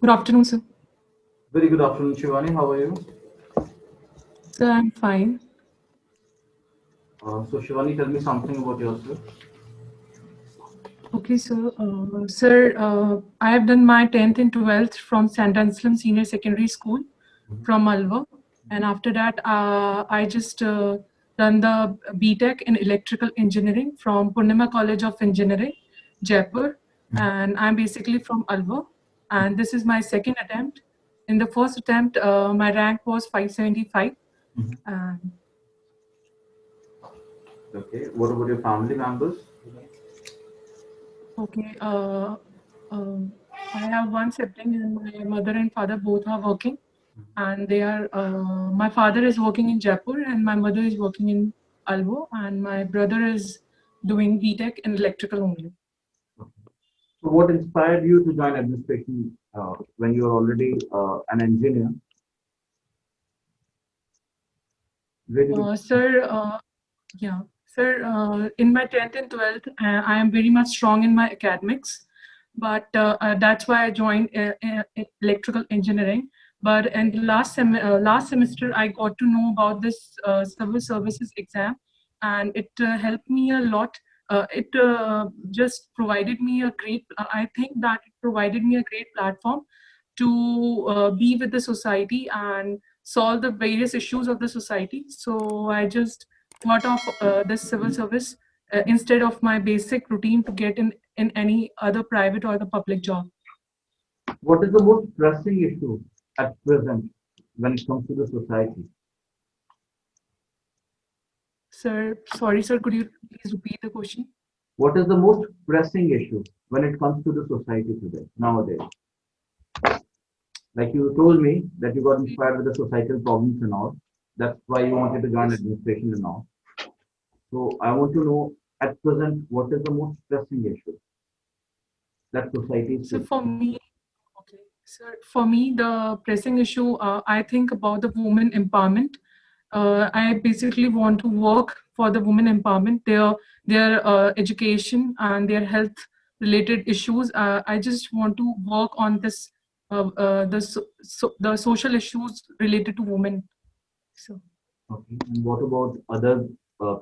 Good afternoon, sir. Very good afternoon, Shivani. How are you? Sir, I'm fine. So, Shivani, tell me something about yourself. Okay, sir. I have done my 10th and 12th from St. Anselm Senior Secondary School from Malwa. And after that, I just done the BTech in Electrical Engineering from Purnima College of Engineering, Jaipur. And I'm basically from Alwa. And this is my second attempt. In the first attempt, my rank was 575. And Okay. What about your family members? Okay. I have one sibling, and my mother and father both are working, and they are. My father is working in Jaipur, and my mother is working in Alvo, and my brother is doing BTech in electrical only. So, what inspired you to join administration when you were already an engineer? Where did you, Sir, yeah, sir. In my 10th and 12th, I am very much strong in my academics, but that's why I joined electrical engineering. But in the last semester, I got to know about this civil services exam, and it helped me a lot. It just provided me a great. I think that it provided me a great platform to be with the society and solve the various issues of the society. So I just thought of this civil service instead of my basic routine to get in any other private or the public job. what is the most pressing issue at present when it comes to the society? Sir, sorry, sir, could you please repeat the question? What is the most pressing issue when it comes to the society today, nowadays? Like you told me that you got inspired with the societal problems and all. That's why you wanted to join Yes. administration and all. So, I want to know at present what is the most pressing issue that society is So facing? for me, okay, sir, for me, the pressing issue, I think about the women empowerment. I basically want to work for the women empowerment, their education and their health related issues. I just want to work on this, the social issues related to women. So. Okay. And what about other uh,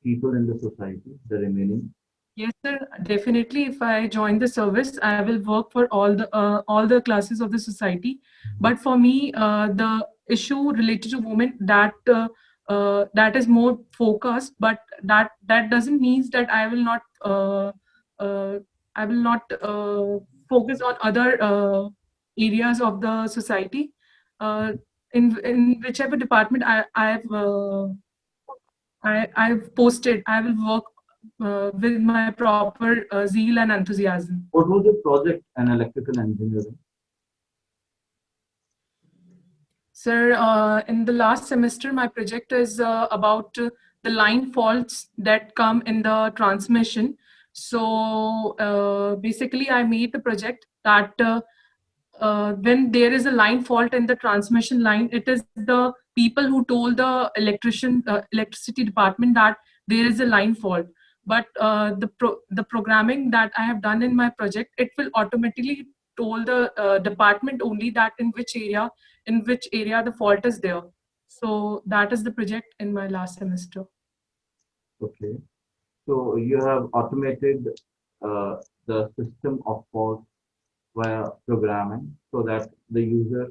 people in the society, the remaining? Yes, sir. Definitely, if I join the service, I will work for all the classes of the society. But for me, the issue related to women that is more focused. But that doesn't mean that uh, I will not focus on other areas of the society. Uh, in whichever department I've posted, I will work with my proper zeal and enthusiasm. What was your project in electrical engineering? Sir, in the last semester, my project is about the line faults that come in the transmission. So basically, I made the project that when there is a line fault in the transmission line, it is the people who told the electricity department that there is a line fault. But the programming that I have done in my project, it will automatically told the department only that in which area the fault is there. So that is the project in my last semester. Okay. So you have automated the system of fault via programming so that the user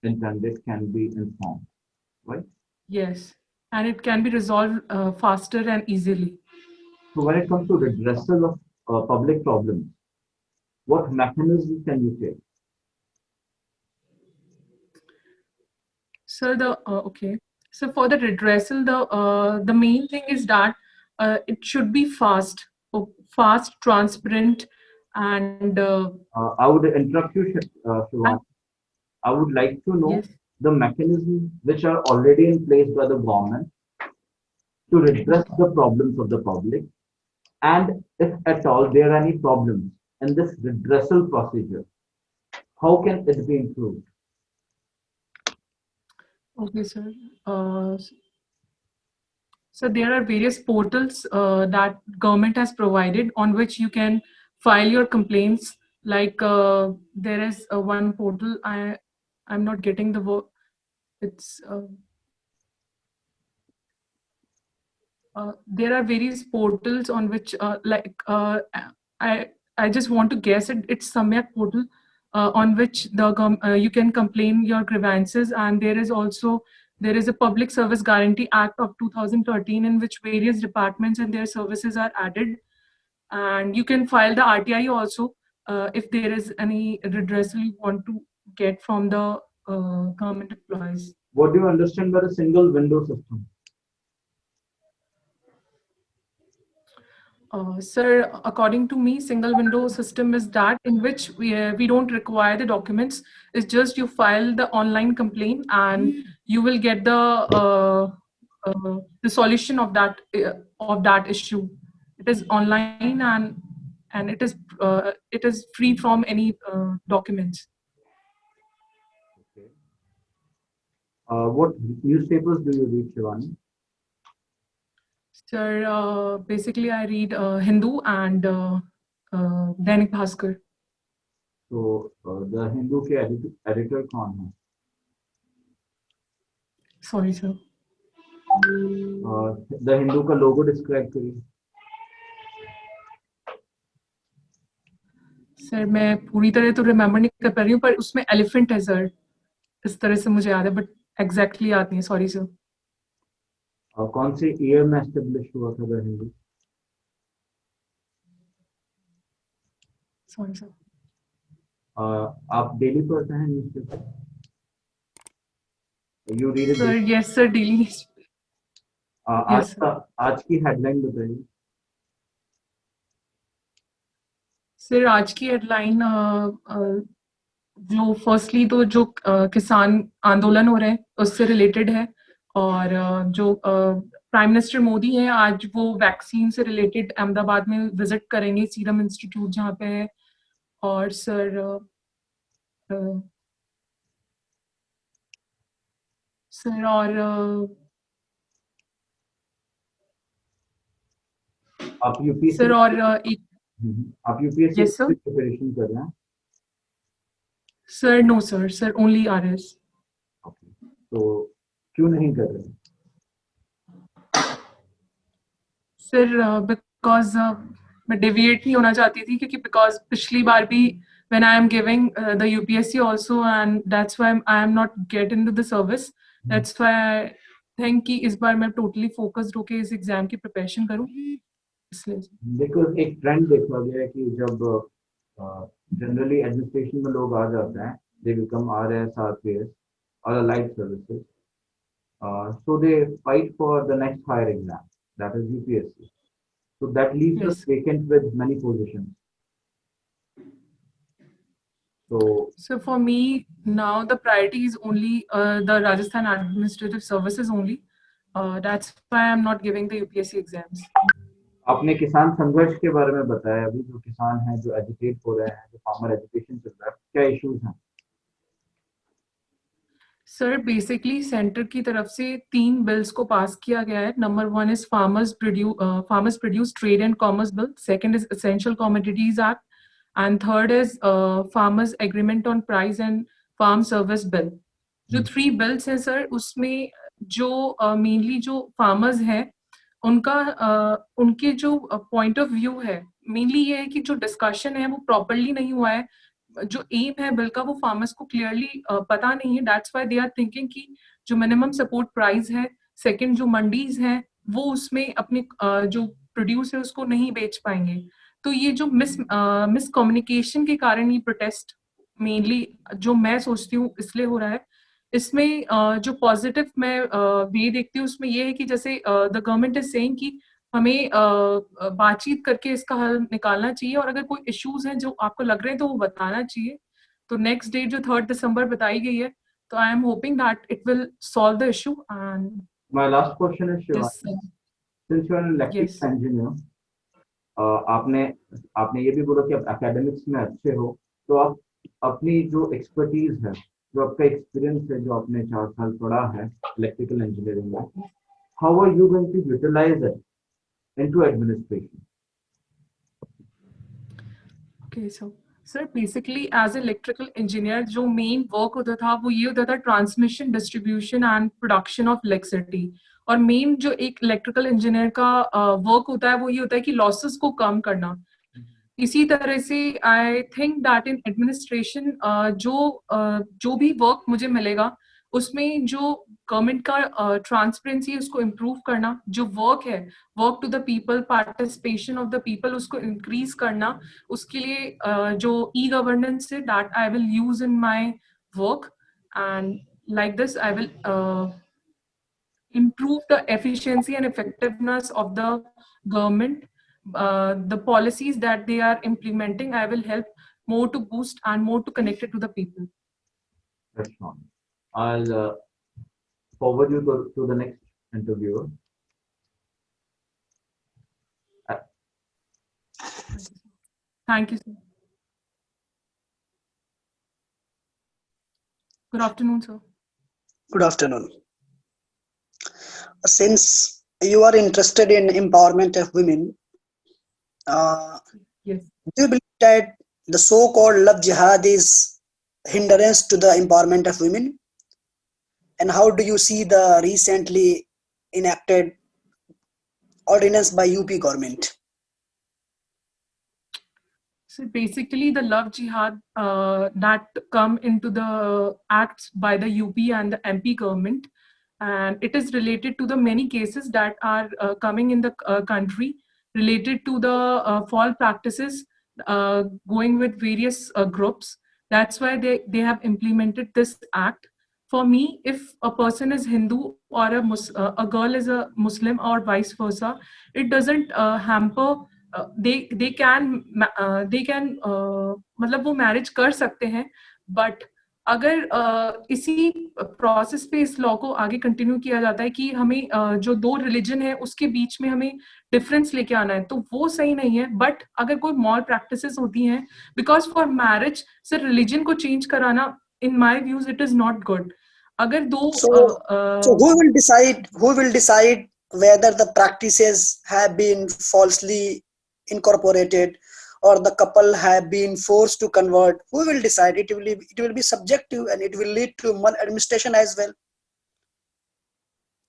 intended can be informed, right? Yes, and it can be resolved faster and easily. So when it comes to redressal of public problems, what mechanisms can you take? So the okay. So for the redressal, the main thing is that it should be fast, fast, transparent, and I would interrupt you, and Shivan. I would like to know yes, the mechanisms which are already in place by the government to redress the problems of the public, and if at all there are any problems in this redressal procedure, how can it be improved? okay, sir. So there are various portals that government has provided on which you can file your complaints Like there is one portal. I'm not getting the word. It's there are various portals on which I I just want to guess it. It's Samyak portal on which you can complain your grievances, and there is a Public Service Guarantee Act of 2013 in which various departments and their services are added, and you can file the RTI also if there is any redressal you want to get from the government employees. What do you understand by the single window system? Sir, according to me, single window system is that in which we don't require the documents. It's just you file the online complaint and you will get the solution of that issue. It is online and it is free from any documents. Okay. What newspapers do you read, Shivani? Sir, basically I read Hindu and Dainik Bhaskar. So the Hindu के editor कौन है? Sorry, sir. The Hindu का logo describe करिए. Sir मैं पूरी तरह तो remember नहीं कर पा रही हूँ पर उसमें एलिफेंट है सर इस तरह से मुझे याद है बट एग्जैक्टली याद नहीं है सॉरी सर कौन से ईयर में एस्टेब्लिश हुआ था द हिंदू? सॉरी सर आप डेली पढ़ते हैं newspaper? You read it? Sir yes sir daily आज की हेडलाइन बताइए. सर आज की हेडलाइन जो फर्स्टली तो जो किसान आंदोलन हो रहे हैं उससे रिलेटेड है और जो प्राइम मिनिस्टर मोदी हैं आज वो वैक्सीन से रिलेटेड अहमदाबाद में विजिट करेंगे सीरम इंस्टीट्यूट जहाँ पे है और सर और आप यूपीएससी सर और एक आप यूपीएससी Yes, sir. की प्रिपरेशन कर रहे हैं? Sir no sir only RS. Okay, तो क्यों नहीं कर रहे? सर बिकॉज मैं डेविएट नहीं होना चाहती थी क्योंकि बिकॉज पिछली बार भी when I am giving the UPSC also and that's why I am not get into the service. That's why I think कि इस बार मैं totally focused होके इस एग्जाम की प्रिपरेशन करूं इसलिए. बिकॉज एक ट्रेंड देखा गया है कि जब जनरली एडमिनिस्ट्रेशन में लोग आ जाते हैं, दे बिकम आरएस, आरपीएस और allied services, so they fight for the next higher exam, that is UPSC. So that leaves us vacant with many positions. So for me now the priority is only the Rajasthan Administrative Services only. That's why I'm not giving the UPSC exams. आपने किसान संघर्ष के बारे में बताया. अभी जो किसान हैं, जो एजुकेट हो रहे हैं, जो फार्मर एजुकेशन चल रहा है, क्या इश्यूज हैं? सर बेसिकली सेंटर की तरफ से 3 बिल्स को पास किया गया है. Number 1 is farmers produce trade and commerce bill, second is essential commodities act and third is farmers agreement on price and farm service bill. जो 3 बिल्स हैं सर उसमें जो मेनली जो फार्मर्स हैं उनके जो पॉइंट ऑफ व्यू है mainly ये है कि जो डिस्कशन है वो प्रॉपरली नहीं हुआ है. जो एम है बिल का वो फार्मर्स को क्लियरली पता नहीं है. That's why they are thinking कि जो मिनिमम सपोर्ट प्राइस है, सेकंड जो मंडीज हैं वो उसमें अपने जो प्रोड्यूस है उसको नहीं बेच पाएंगे. तो ये जो मिस कम्युनिकेशन के कारण ये प्रोटेस्ट मेनली जो मैं सोचती हूँ इसलिए हो रहा है. इसमें जो पॉजिटिव मैं वे देखती हूँ उसमें ये है कि जैसे द गवर्नमेंट इज सेइंग कि हमें बातचीत करके इसका हल निकालना चाहिए और अगर कोई इश्यूज हैं जो आपको लग रहे हैं तो वो बताना चाहिए. तो नेक्स्ट डेट जो 3 दिसंबर बताई गई है तो I am hoping that it will solve the issue. And my last question is Shivani, since you are an electrical engineer, आपने आपने ये भी बोला कि आप एकेडमिक्स में अच्छे हो, तो आप अपनी जो एक्सपर्टीज है, जो आपका एक्सपीरियंस है, जो आपने 4 साल पढ़ा है इलेक्ट्रिकल इंजीनियरिंग में, how are you going to utilize it into administration? Okay, sir basically as electrical engineer जो मेन वर्क होता था वो ये होता था transmission distribution and production of electricity. और मेन जो एक इलेक्ट्रिकल इंजीनियर का वर्क होता है वो ये होता है कि लॉसेस को कम करना। इसी तरह से I think that in administration जो भी वर्क मुझे मिलेगा उसमें जो गवर्नमेंट का ट्रांसपेरेंसी है उसको इम्प्रूव करना, जो वर्क है work to the people, participation of the people उसको इंक्रीज करना, उसके लिए जो ई गवर्नेंस है that I will use in my work. And like this I will improve the efficiency and effectiveness of the government. The policies that they are implementing, I will help more to boost and more to connect it to the people. That's fine. I'll forward you to the next interviewer. Thank you, sir. Good afternoon, sir. Good afternoon. Since you are interested in empowerment of women, Yes. do you believe that the so-called love jihad is hindrance to the empowerment of women? And how do you see the recently enacted ordinance by UP government? So basically, the love jihad that come into the acts by the UP and the MP government, and it is related to the many cases that are coming in the country related to the fall practices going with various groups. That's why they have implemented this act. For me, if a person is Hindu or a girl is a Muslim or vice versa, it doesn't hamper. They can मतलब वो marriage कर सकते हैं, but अगर इसी process पे इस law को आगे कंटिन्यू किया जाता है कि हमें जो दो रिलीजन है उसके बीच में हमें डिफरेंस लेके आना है, तो वो सही नहीं है। बट अगर कोई मॉरल प्रैक्टिसेस होती हैं, बिकॉज फॉर मैरिज सिर्फ रिलीजन को चेंज कराना in my views it is not good. अगर दो so who will decide whether the practices have been falsely incorporated or the couple have been forced to convert? Who will decide? It will be subjective and it will lead to maladministration as well.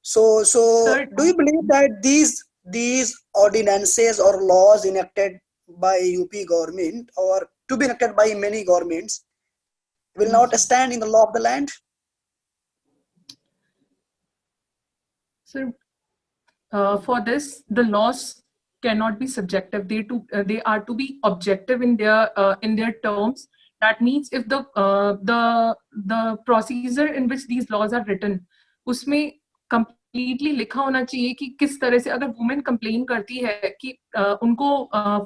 So Sir, do you believe that these ordinances or laws enacted by UP government or to be enacted by many governments will not stand in the law of the land? So, for this, the laws cannot be subjective. They are to be objective in their terms. That means if the procedure in which these laws are written, उसमें completely लिखा होना चाहिए कि किस तरह से अगर women complain करती है कि उनको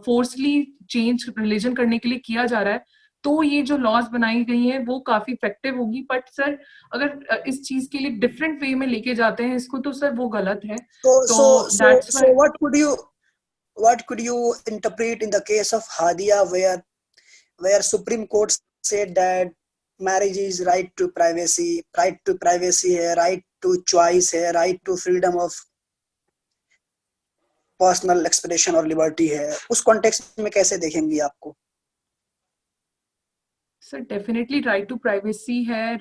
फोर्सली चेंज रिलीजन करने के लिए किया जा रहा है, तो ये जो लॉज बनाई गई हैं वो काफी इफेक्टिव होगी। बट सर अगर इस चीज के लिए डिफरेंट वे में लेके जाते हैं इसको, तो सर वो गलत है। So what could you interpret in the case of Hadia where Supreme Court said that marriage is right to privacy है, right to choice है, right to freedom of personal expression और लिबर्टी है, उस context में कैसे देखेंगी आपको? Sir definitely right to privacy है,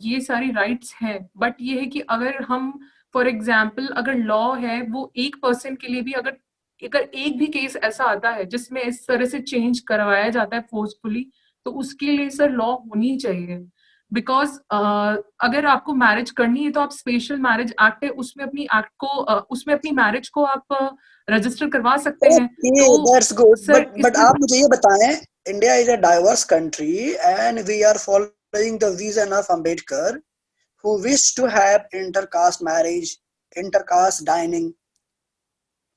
ये सारी राइट्स हैं, बट ये है कि अगर हम फॉर एग्जांपल अगर लॉ है वो एक पर्सन के लिए भी अगर एक भी केस ऐसा आता है जिसमें इस तरह से चेंज करवाया जाता है फोर्सफुली, तो उसके लिए सर लॉ होनी चाहिए। बिकॉज अगर आपको मैरिज करनी है तो आप स्पेशल मैरिज एक्ट है उसमें अपनी मैरिज को आप रजिस्टर करवा सकते हैं। That's good. But आप मुझे ये बताएं, India is a diverse country and we are following the vision of Ambedkar, who wished to have intercaste marriage, intercaste dining.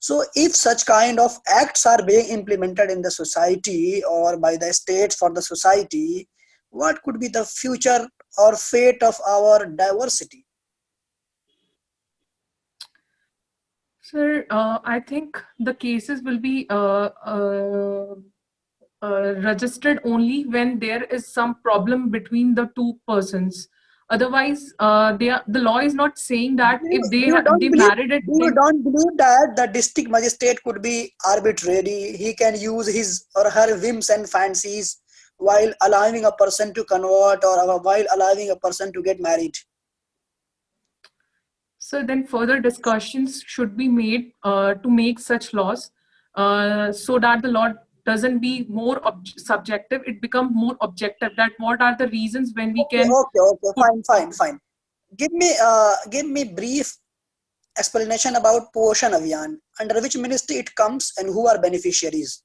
So if such kind of acts are being implemented in the society or by the state for the society, what could be the future or fate of our diversity? Sir, I think the cases will be registered only when there is some problem between the two persons. Otherwise, the law is not saying that if they married it. You don't believe that the district magistrate could be arbitrary? He can use his or her whims and fancies while allowing a person to convert or while allowing a person to get married? So then further discussions should be made to make such laws so that the law doesn't be more subjective, it becomes more objective, that what are the reasons when we Okay, can okay, put. fine. Give me brief explanation about Poshan Abhiyan, under which ministry it comes and who are beneficiaries.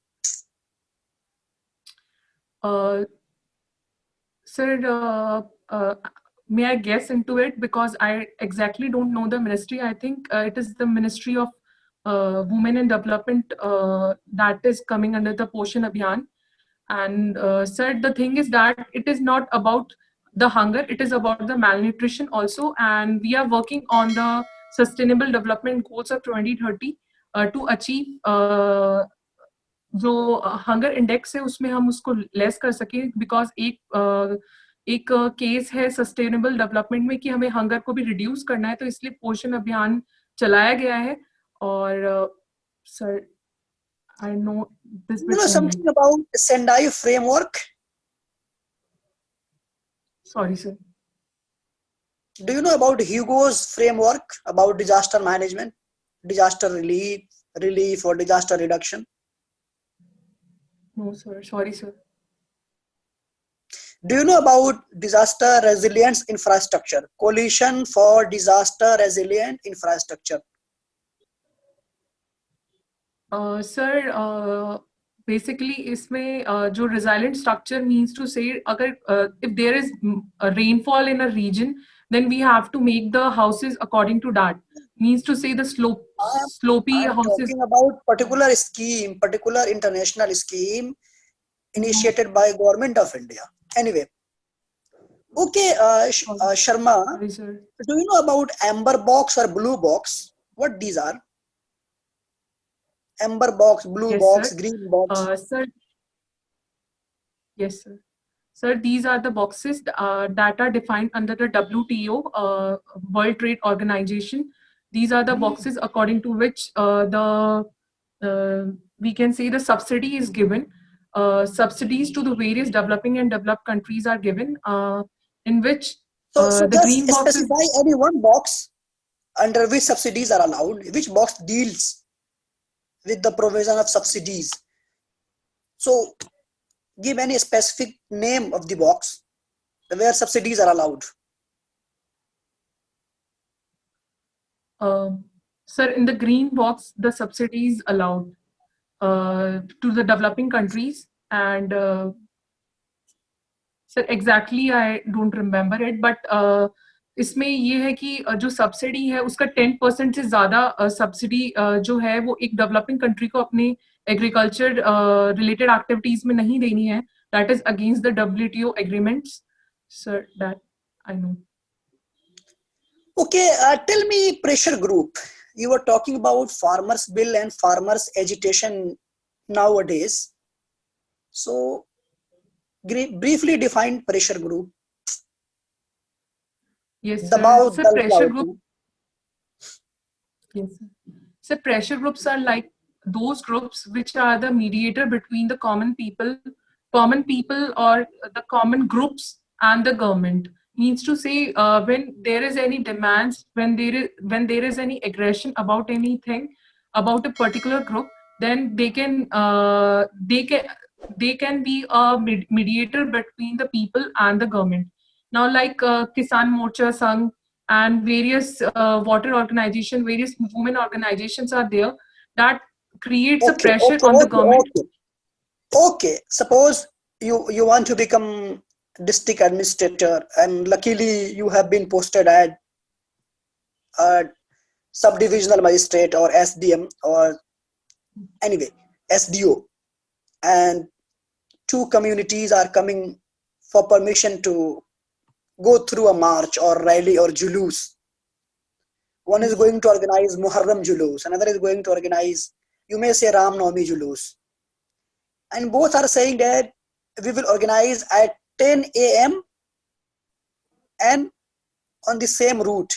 Uh, Sir, may I guess into it, because I exactly don't know the ministry. I think it is the Ministry of Women and Development that is coming under the Poshan Abhiyan. And sir, the thing is that it is not about the hunger, it is about the malnutrition also. And we are working on the Sustainable Development Goals of 2030 to achieve जो hunger index है उसमें हम उसको less कर सकें, because एक case है sustainable development में कि हमें हंगर को भी रिड्यूस करना है, तो इसलिए पोषण अभियान चलाया गया है. और sir I know this You know something about Sendai framework? Sorry, sir. Do you know about Hugo's framework about disaster management, disaster relief or disaster reduction? No, sir. Sorry, sir. Do you know about disaster resilience infrastructure? Coalition for disaster resilient infrastructure. Sir, basically इसमें जो resilient structure means to say अगर if there is a rainfall in a region, then we have to make the houses according to that. Means to say the slopey I'm houses. talking about particular scheme, particular international scheme initiated by Government of India. Anyway, okay, Sharma, Sorry, sir. do you know about amber box or blue box? What these are? Amber box, blue Yes, box, sir. green box. Sir, yes, sir. Sir, these are the boxes that are defined under the WTO, World Trade Organization. These are the boxes according to which we can say the subsidy is given. Subsidies to the various developing and developed countries are given, in which So the green just box is. specify any one box under which subsidies are allowed, which box deals with the provision of subsidies. So give any specific name of the box where subsidies are allowed. Sir, in the green box, the subsidies allowed to the developing countries. And sir, exactly I don't remember it, but इसमें ये है कि जो subsidy है उसका 10% से ज़्यादा subsidy जो है वो एक डेवलपिंग कंट्री को अपने एग्रीकल्चर रिलेटेड एक्टिविटीज में नहीं देनी है. That is against the WTO agreements. Sir, that I know. Okay, tell me pressure group. You were talking about farmers bill and farmers agitation nowadays. So briefly define pressure group. Yes, Dabao sir. Sir, dal pressure kya group. hota hai? Yes, sir. So pressure groups are like those groups which are the mediator between the common people or the common groups and the government. Means to say, when there is any demands, when there is any aggression about anything, about a particular group, then they can be a mediator between the people and the government. Now, like Kisan Morcha Sangh and various water organization, various women organizations are there that creates a pressure on the government. Okay. Suppose you want to become district administrator, and luckily you have been posted as subdivisional magistrate or SDM or anyway SDO, and two communities are coming for permission to go through a march or rally or julus. One is going to organize Muharram julus, another is going to organize, you may say, Ram Navami julus, and both are saying that we will organize at 10 a.m. and on the same route.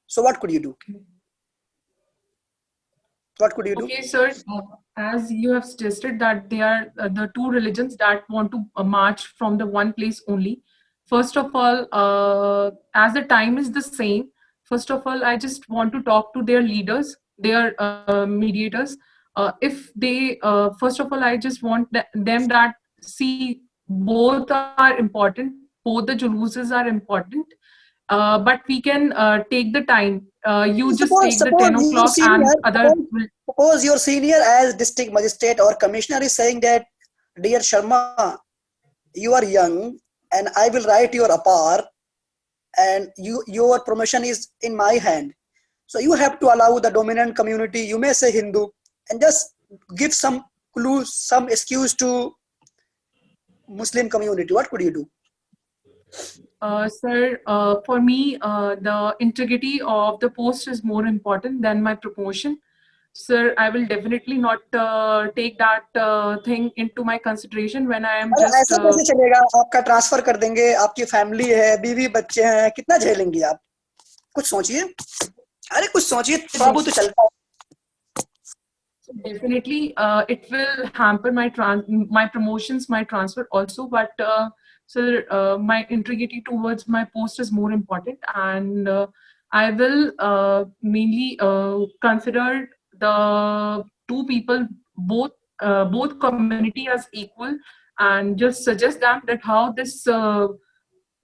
So what could you do? What could you do? Okay, sir. As you have suggested that they are the two religions that want to march from the one place only. First of all, as the time is the same, first of all, I just want to talk to their leaders, their mediators. If they, first of all, I just want them that see both are important, both the juluses are important, but we can take the time. You just take the 10 Your o'clock senior, and other will. suppose your senior as district magistrate or commissioner is saying that, dear Sharma, you are young and I will write your APAR and your promotion is in my hand. So you have to allow the dominant community, you may say Hindu, and just give some clues, some excuse to Muslim community. What could you do? Sir, for me, the integrity of the post is more important than my promotion. Sir, I will definitely not take that thing into my consideration when I am अरे just. ऐसे कैसे चलेगा? आपका transfer कर देंगे, आपकी family है, बीवी बच्चे हैं, कितना झेलेंगे आप? कुछ सोचिए. अरे कुछ सोचिए, थोड़ा बहुत तो चलता है. Definitely, it will hamper my promotions, my transfer also. But sir, my integrity towards my post is more important, and I will mainly consider the two people, both community as equal, and just suggest them that how this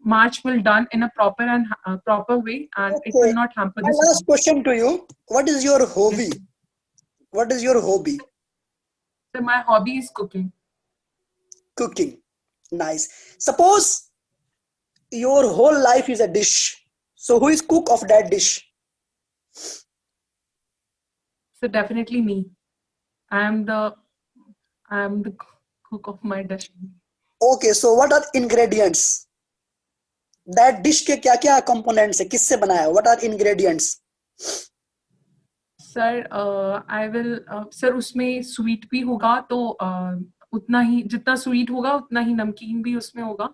march will done in a proper and proper way, and it will Okay. not hamper My the last city. question to you. What is your hobby? Yes. What is your hobby? So my hobby is cooking. Cooking. Nice. Suppose your whole life is a dish. So who is cook of that dish? So definitely me. I am the cook of my dish. Okay, so what are ingredients? That dish के क्या क्या components है? किससे बनाया? What are ingredients? Sir I will sir उसमें sweet भी होगा तो उतना ही जितना स्वीट होगा उतना ही नमकीन भी उसमें होगा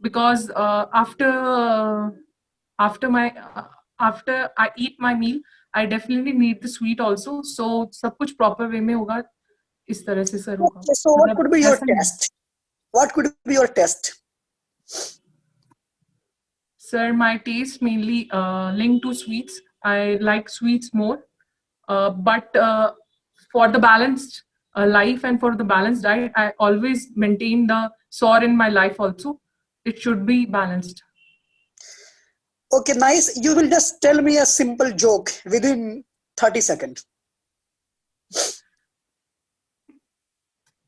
because after my after I eat my meal I definitely need the sweet also so सब कुछ प्रॉपर वे में होगा इस तरह से सर होगा Okay, so what मतलब could be your ऐसा नहीं test? What could be your test? sir my taste mainly linked to sweets I like sweets more but for the balanced life and for the balanced diet, I always maintain the sour in my life also. It should be balanced. Okay, nice. You will just tell me a simple joke within 30 seconds.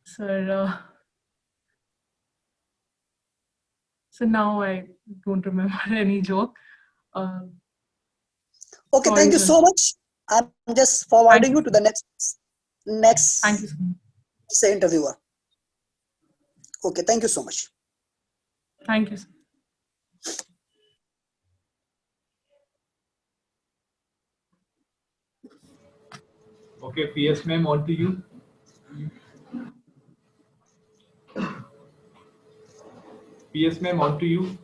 Sir, so now I don't remember any joke. Okay, Sorry, thank you sir. so much. I'm just forwarding you to the next Thank you so much. say interviewer. Okay, thank you so much. Thank you, sir. Okay, PS ma'am, on to you. PS ma'am, on to you.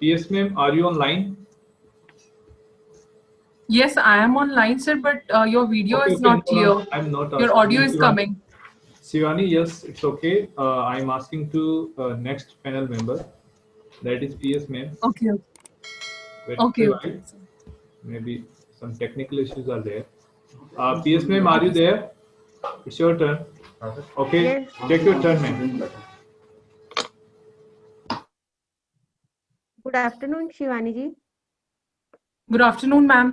PS ma'am, are you online? Yes, I am online, sir, but your video Okay, is not no, clear. no, I'm not Your asking audio you, is Shivani. coming. Shivani, yes, it's okay. I'm asking to next panel member, that is PS ma'am. Okay, Wait okay, a okay. while. Maybe some technical issues are there. PS ma'am, are you there? It's your turn. Okay, Yes. take your turn, ma'am. Good afternoon, Shivani ji. Good afternoon, ma'am.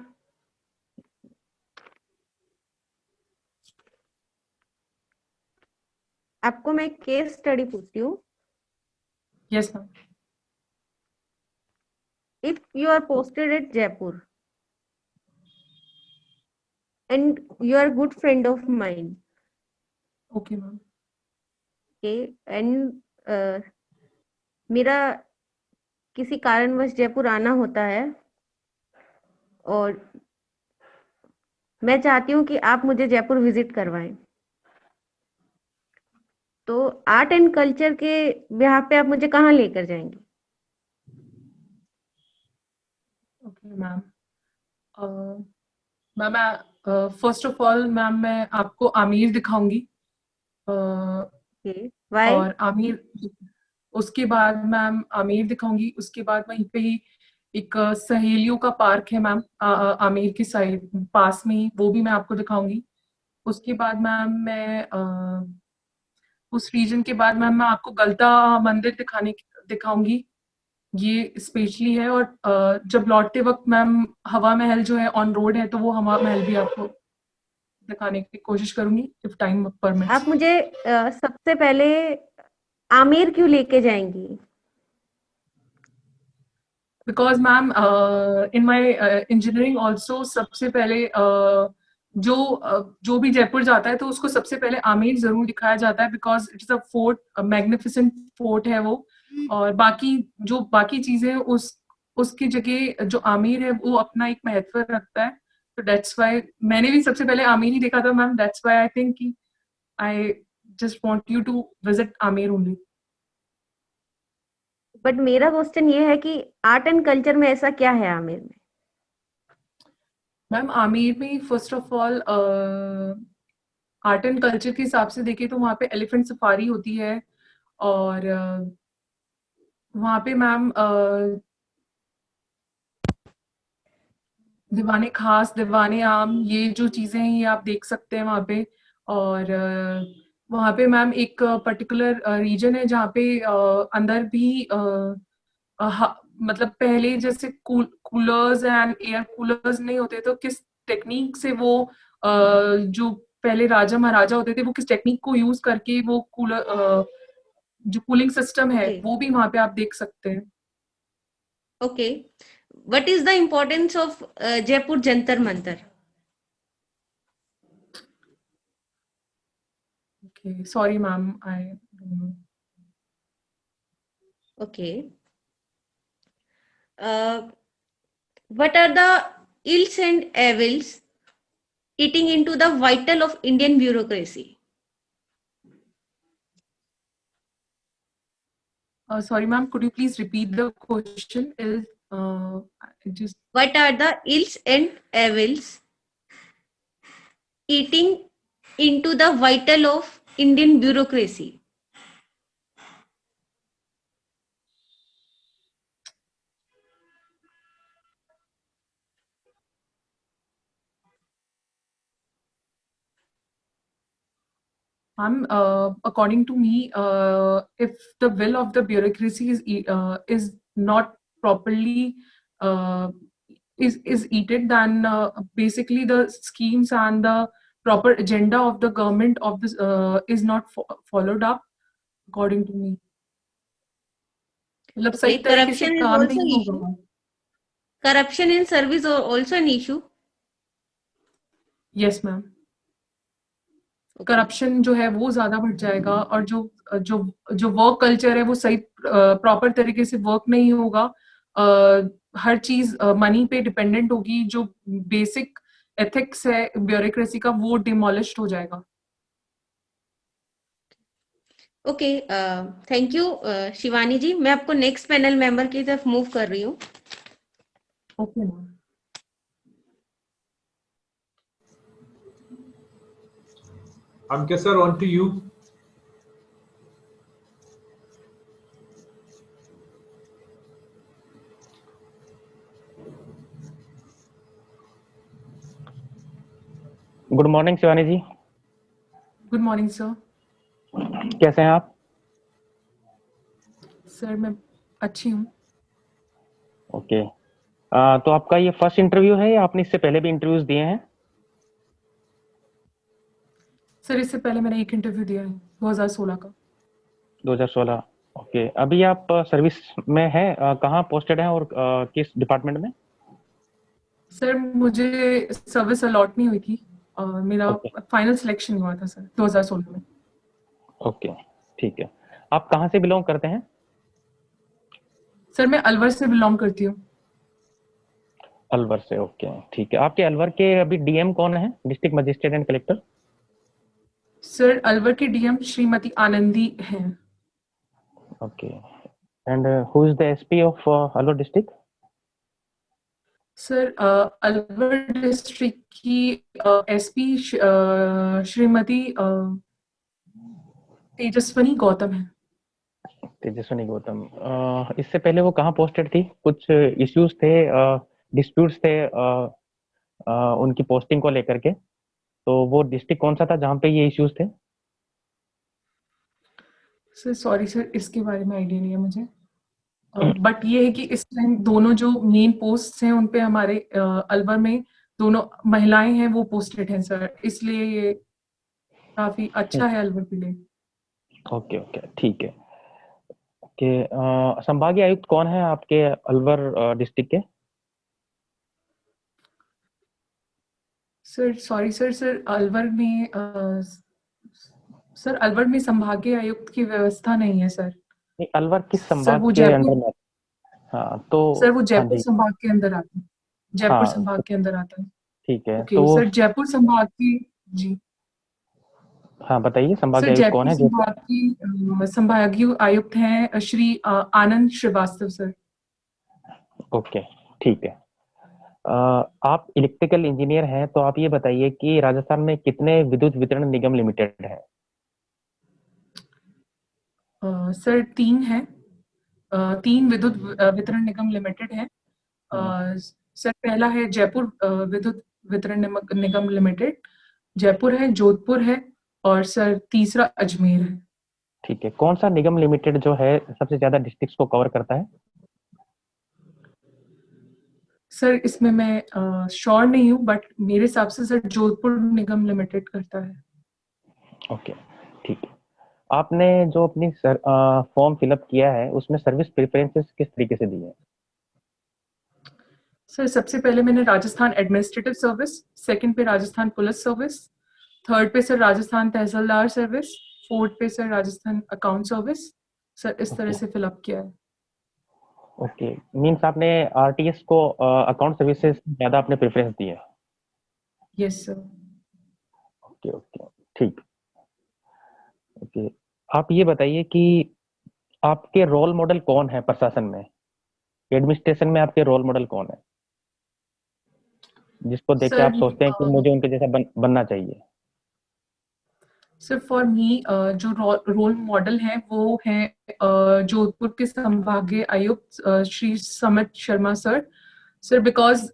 आपको मैं case study पूछती हूँ. Yes, ma'am. If you are posted at Jaipur and you are a good friend of mine, Okay, ma'am. okay, and मेरा किसी कारणवश जयपुर आना होता है और मैं चाहती हूँ कि आप मुझे जयपुर विजिट करवाएं। तो आर्ट एंड कल्चर के बिहाफ पे आप मुझे कहाँ लेकर जाएंगे? Okay ma'am. Ma'am first of all ma'am मैं आपको आमिर दिखाऊंगी। वाई? और आमिर, उसके बाद मैम आमिर दिखाऊंगी, उसके बाद वहीं पे ही एक सहेलियों का पार्क है मैम, आमिर की साइड पास में ही, वो भी मैं आपको दिखाऊंगी। उसके बाद मैम मैं उस रीजन के बाद मैम मैं आपको गलता मंदिर दिखाऊंगी। ये स्पेशली है। और जब लौटते वक्त मैम हवा महल जो है ऑन रोड है, तो वो हवा महल भी आपको दिखाने की कोशिश करूंगी इफ टाइम परमिट्स। आप मुझे सबसे पहले आमेर क्यों लेके जाएंगी? Because ma'am in my engineering also सबसे पहले जो भी जयपुर जाता है तो उसको सबसे पहले आमेर जरूर दिखाया जाता है, because it's a fort, magnificent fort है वो। और बाकी चीजें उसकी जगह जो आमेर है वो अपना एक महत्व रखता है। तो दैट्स व्हाई मैंने भी सबसे पहले आमेर ही देखा था ma'am. That's why I think I just want you to visit Amer only. But मेरा क्वेश्चन ये है कि आर्ट एंड कल्चर में ऐसा क्या है आमेर में? मैम आमेर में first of all art and culture के हिसाब से देखें तो वहाँ पे एलिफेंट सफारी होती है। और वहाँ पे मैम दीवाने खास, दीवाने आम, ये जो चीजें हैं ये आप देख सकते हैं वहाँ पे। और वहाँ पे मैम एक पर्टिकुलर रीजन है जहाँ पे अंदर भी मतलब पहले जैसे कूलर्स एंड एयर कूलर्स नहीं होते, तो किस टेक्निक से वो जो पहले राजा महाराजा होते थे वो किस टेक्निक को यूज करके वो कूलर जो कूलिंग सिस्टम है Okay. वो भी वहां पे आप देख सकते हैं। Okay. What is the importance of Jaipur Jantar Mantar? Okay sorry ma'am, I don't know. Okay. What are the ills and evils eating into the vital of Indian bureaucracy? Sorry ma'am, could you please repeat the question? Is just What are the ills and evils eating into the vital of Indian bureaucracy? ma'am, according to me, if the will of the bureaucracy is not properly uh, is eaten, then basically the schemes and the proper agenda of the government of this is not followed up, according to me. मतलब सही Okay, तरीके से corruption is काम also नहीं issue. होगा। Corruption in service is also an issue. Yes ma'am, Okay. Corruption जो है वो ज्यादा बढ़ जाएगा। और जो जो जो वर्क कल्चर है वो सही प्रॉपर तरीके से वर्क नहीं होगा। हर चीज मनी पे डिपेंडेंट होगी। जो बेसिक एथिक्स है ब्यूरोक्रेसी का वो डिमोलिश्ड हो जाएगा। ओके, थैंक यू शिवानी जी। मैं आपको नेक्स्ट पैनल मेंबर की तरफ मूव कर रही हूँ। Okay ma'am. Amke sir, on to you. Good morning Shivani ji. Good morning sir. कैसे हैं आप? सर मैं अच्छी हूँ। ओके। तो आपका ये फर्स्ट इंटरव्यू है या आपने इससे पहले भी इंटरव्यूज दिए हैं? सर इससे पहले मैंने एक इंटरव्यू दिया है 2016 का। 2016। ओके। अभी आप सर्विस में हैं? कहाँ पोस्टेड हैं और किस डिपार्टमेंट में? सर मुझे सर्विस अलॉट नहीं हुई थी। मेरा ओके। फाइनल सिलेक्शन हुआ था सर 2016 में। ओके, ठीक है। आप कहाँ से बिलोंग करते हैं? सर मैं अलवर से बिलोंग करती हूँ। अलवर से, ओके ठीक है। आपके अलवर के अभी डीएम कौन है, district magistrate and collector? Sir Alwar के डीएम श्रीमती आनंदी हैं। Okay, and who is the SP of Alwar district? Sir Alwar district की एसपी श्रीमती तेजस्वनी गौतम है। तेजस्विनी गौतम। इससे पहले वो कहाँ पोस्टेड थी? कुछ इश्यूज थे, डिस्प्यूट्स थे उनकी पोस्टिंग को लेकर के, तो वो डिस्ट्रिक्ट कौन सा था जहाँ पे ये इश्यूज थे? सर सॉरी सर, इसके बारे में आइडिया नहीं है मुझे। बट ये है कि इस टाइम दोनों जो मेन पोस्ट हैं उन पे हमारे अलवर में दोनों महिलाएं हैं वो पोस्टेड हैं सर, इसलिए ये काफी अच्छा है अलवर के लिए। ओके ओके ठीक है। ओके, संभागीय आयुक्त कौन है आपके अलवर डिस्ट्रिक्ट के? Sir sorry sir, sir Alwar में संभागीय आयुक्त की व्यवस्था नहीं है सर। नहीं, अलवर किस सर संभाग वो के अंदर जयपुर, में? हाँ तो सर वो हाँ जयपुर जी, संभाग के अंदर आता है, जयपुर हाँ संभाग तो के अंदर आता है। ठीक है, तो ओके सर, जयपुर संभाग की, जी हाँ बताइए, सर संभागीय आयुक्त कौन जयपुर है जो? संभाग की संभागीय आयुक्त हैं श्री आनंद श्रीवास्तव सर। ओके ठीक है। आप इलेक्ट्रिकल इंजीनियर हैं, तो आप ये बताइए कि राजस्थान में कितने विद्युत वितरण निगम लिमिटेड है? सर तीन है, तीन विद्युत वितरण निगम लिमिटेड है। हम्म, सर पहला है जयपुर विद्युत वितरण निगम लिमिटेड, जयपुर है, जोधपुर है, और सर तीसरा अजमेर है। ठीक है। कौन सा निगम लिमिटेड जो है सबसे ज्यादा डिस्ट्रिक्ट्स को कवर करता है? सर इसमें मैं श्योर नहीं हूँ, बट मेरे हिसाब से सर जोधपुर निगम लिमिटेड करता है। ओके ठीक है। आपने जो अपनी फॉर्म फिलअप किया है उसमें सर्विस प्रेफरेंसेस किस तरीके से दी है? सर सबसे पहले मैंने राजस्थान एडमिनिस्ट्रेटिव सर्विस, सेकंड पे राजस्थान पुलिस सर्विस, थर्ड पे सर राजस्थान तहसीलदार सर्विस, फोर्थ पे sir Rajasthan account service, sir इस तरह ओके से फिलअप किया है। ओके, मीन्स आपने आरटीएस को अकाउंट सर्विसेज ज्यादा आपने प्रेफरेंस दी है। Yes sir. ओके ओके ठीक। ओके, आप ये बताइए कि आपके रोल मॉडल कौन है प्रशासन में, एडमिनिस्ट्रेशन में आपके रोल मॉडल कौन है जिसको देख के सर आप सोचते हैं कि मुझे उनके जैसा बनना चाहिए? सर फॉर मी जो रोल मॉडल है वो है जोधपुर के संभागीय आयुक्त Shri Samit Sharma sir. Sir because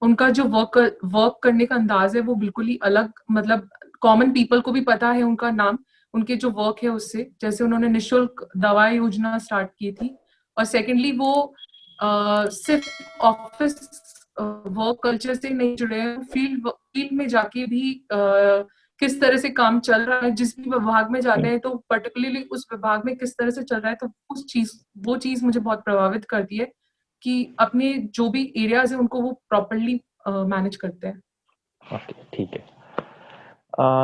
उनका जो वर्क करने का अंदाज है वो बिल्कुल ही अलग, मतलब कॉमन पीपल को भी पता है उनका नाम, उनके जो वर्क है उससे, जैसे उन्होंने निशुल्क दवा योजना स्टार्ट की थी, और सेकेंडली वो सिर्फ ऑफिस वर्क कल्चर से नहीं जुड़े हैं, फील्ड में जाके भी किस तरह से काम चल रहा है, जिस भी विभाग में जाते हैं तो पर्टिकुलरली उस विभाग में किस तरह से चल रहा है, तो वो चीज मुझे बहुत प्रभावित करती है कि अपने जो भी एरियाज है उनको वो प्रॉपरली मैनेज करते हैं। ओके ठीक है।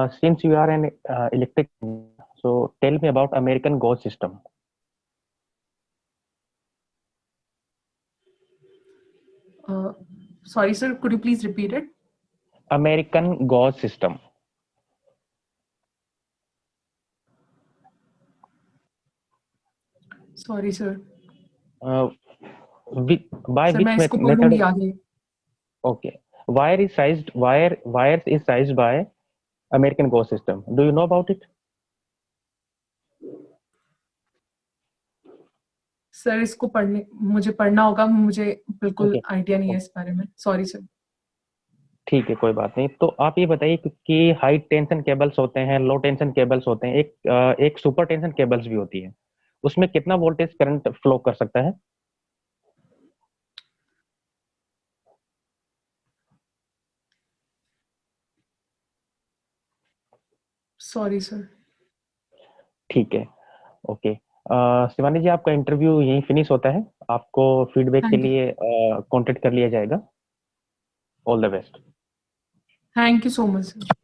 Since you are an electric, so tell me about American gauge system. Sorry sir, could you please repeat it? American gauge system. Sorry sir, by sir which मैं इसको method? पढ़ूंगी आगे। Okay, wires is sized by American gauge system. Do you know about it? Sir इसको मुझे पढ़ना होगा, मुझे बिल्कुल Okay, idea नहीं है इस बारे में, सॉरी सर। ठीक है कोई बात नहीं। तो आप ये बताइए कि हाई टेंशन केबल्स होते हैं, लो टेंशन केबल्स होते हैं, एक सुपर टेंशन केबल्स भी होती है, उसमें कितना वोल्टेज करंट फ्लो कर सकता है? Sorry sir. ठीक है ओके। शिवानी जी, आपका इंटरव्यू यहीं फिनिश होता है, आपको फीडबैक के थैंक यू, लिए कांटेक्ट कर लिया जाएगा। All the best. Thank you so much sir.